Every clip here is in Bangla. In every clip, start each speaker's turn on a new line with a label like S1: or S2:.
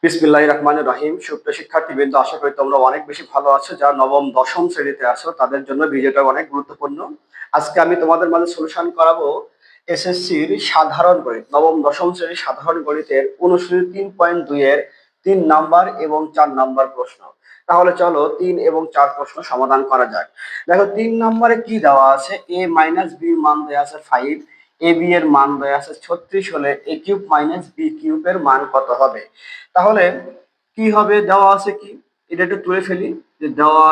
S1: বিসমিল্লাহির রহমানির রহিম। সুপ্রিয় শিক্ষার্থীবৃন্দ, আশা করি তোমরা অনেক বেশি ভালো আছো। যারা নবম দশম শ্রেণীতে আছো তাদের জন্য ভিডিওটা অনেক গুরুত্বপূর্ণ। আজকে আমি তোমাদের মাঝে সলিউশন করাবো এসএসসির সাধারণ গণিত, নবম দশম শ্রেণীর সাধারণ গণিতের অনুশীলনী 3.2 এর 3 নাম্বার এবং 4 নাম্বার প্রশ্ন। তাহলে চলো 3 এবং 4 প্রশ্ন সমাধান করা যাক। দেখো 3 নাম্বারে কি দেওয়া আছে, a মাইনাস বি মান দেওয়া আছে 5, এ বি এর মান দেওয়া আছে 36 হলে এ কিউব মাইনাস বি কিউবের মান কত হবে। তাহলে কি হবে, দেওয়া আছে কি, এটা একটু তুলে ফেলি। যে দেওয়া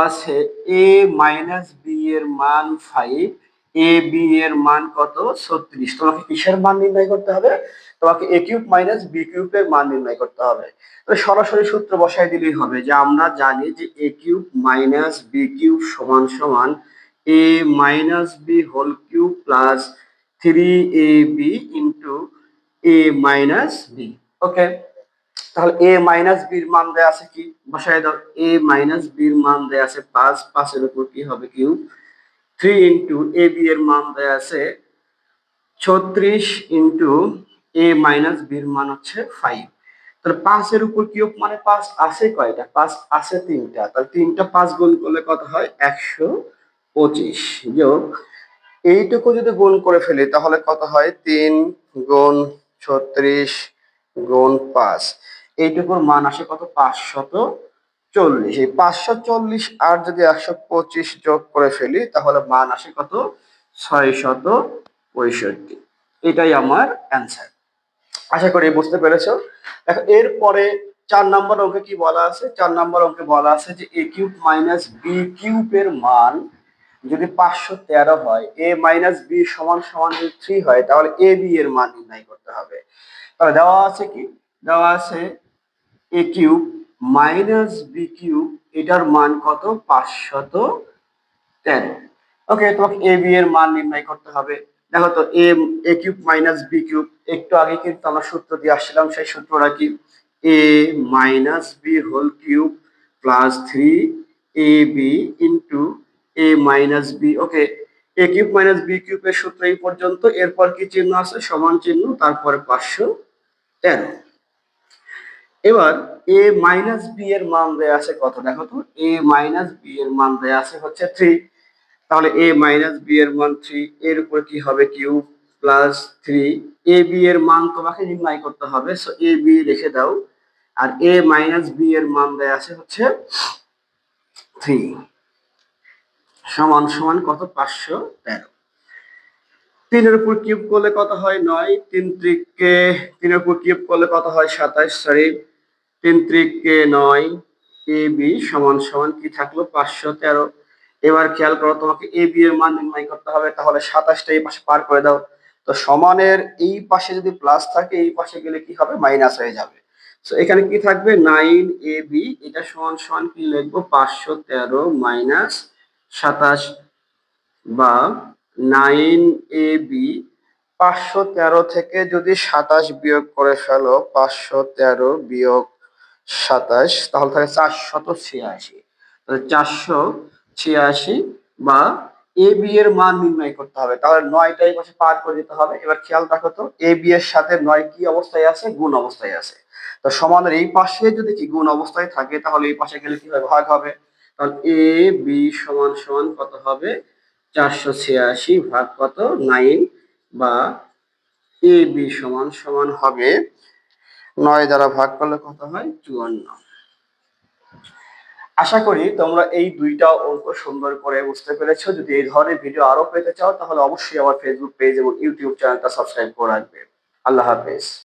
S1: আছে এ মাইনাস বি এর মান 5, এ বি এর মান কত 36। তোমাকে কিসের মান নির্ণয় করতে হবে? তোমাকে এ কিউব মাইনাস বি কিউবের মান নির্ণয় করতে হবে। তো সরাসরি সূত্র বসাই দিলেই হবে, যে আমরা জানি যে a cube minus b cube সমান সমান a minus b whole cube plus 3ab into a minus b. Okay, তাহলে এ মাইনাস বির মান দেয়া আছে কি, বসায় দাও। এ মাইনাস বির মান দেয়া আছে 5, 5 এর উপর কি হবে কিউব। 3 ইন্টু এ বি এর মান দেয়া আছে 36 ইন্টু এ মাইনাস বির মান হচ্ছে 5। তাহলে 5 এর উপর কিউব মানে 5 আছে কয়টা, 5 আছে 3টা। তাহলে 3টা 5 গুণ করলে কত হয় 125, যোগ এইটুকু যদি গুণ করে ফেলি তাহলে কত হয় 3 গুণ 36 গুণ 5, এইটুকুর মান আসে কত 540। এই 540 আর যদি 125 যোগ করে ফেলি তাহলে মান আসে কত 665। এটাই আমার অ্যান্সার। আশা করি বুঝতে পেরেছো। দেখো এরপরে 4 নাম্বার অঙ্কে কি বলা আছে, 4 নাম্বার অঙ্কে বলা আছে যে এ কিউব মাইনাস বি কিউবের মান যদি 513 হয়, এ মাইনাস বি সমান সমান যদি 3 হয়, তাহলে এ বি এর মান নির্ণয় করতে হবে। তাহলে দেওয়া আছে কি, দেওয়া আছে এ কিউব মাইনাস বি কিউব, এটার মান কত 513। ওকে, তোমাকে এ বি এর মান নির্ণয় করতে হবে। দেখো তো এ কিউব মাইনাস বি কিউব, একটু আগে কিন্তু আমরা সূত্র দিয়ে আসছিলাম, সেই সূত্রটা কি, a minus b whole cube plus 3ab into a minus b. Okay, a cube minus b কিউবের সূত্র এই পর্যন্ত। এরপর কি চিহ্ন আছে, সমান চিহ্ন, তারপরে 513। এবার এ মাইনাস বি এর মান দেয়া আছে কত, দেখো তো, এ মাইনাস বি এর মান দেয়া আছে হচ্ছে 3। তাহলে এ মাইনাস বি এর মান 3, এর উপর কি হবে কিউব প্লাস 3, এ বি এর মান তোমাকে নির্ণয় করতে হবে, সো এ বি রেখে দাও। আর এ মাইনাস বি এর মান দেয়া আছে হচ্ছে 3, সমান সমান কত 513। 3 এর উপর কিউব করলে কত হয় 9, 3 এর উপর কিউব করলে কত হয় 27, সরি 3 9, এ বি সমান সমান কি থাকলো 513। এবার খেয়াল করো, তোমাকে এ বি এর মান নির্ণয় করতে হবে। তাহলে 27টা এই পাশে পার করে দাও। তো সমানের এই পাশে যদি প্লাস থাকে, এই পাশে গেলে কি হবে মাইনাস হয়ে যাবে। তো এখানে কি থাকবে 9 এ বি, এটা সমান সমান কি লিখবো 513 মাইনাস 27, বা 9ab। 513 থেকে যদি 27 বিয়োগ করে ফেলো, 513 বিয়োগ 27, তাহলে থাকে 486। তাহলে 486, বা এ বি এর মান নির্ণয় করতে হবে। তাহলে 9টা এই পাশে পার করে দিতে হবে। এবার খেয়াল রাখো তো, এ বি এর সাথে 9 কি অবস্থায় আছে, গুণ অবস্থায় আছে। তো সমানের এই পাশে যদি কি গুণ অবস্থায় থাকে, তাহলে এই পাশে গেলে কি হবে, ভাগ হবে। তাহলে এ বি সমান সমান কত হবে 486 ভাগ কত 9, বা এ বি সমান সমান হবে 9 দ্বারা ভাগ করলে কত হয় 54। আশা করি তোমরা এই দুইটা অঙ্ক সুন্দর করে বুঝতে পেরেছো। যদি এই ধরনের ভিডিও আরো পেতে চাও তাহলে অবশ্যই আমার ফেসবুক পেজ এবং ইউটিউব চ্যানেলটা সাবস্ক্রাইব করে রাখবে। আল্লাহ হাফেজ।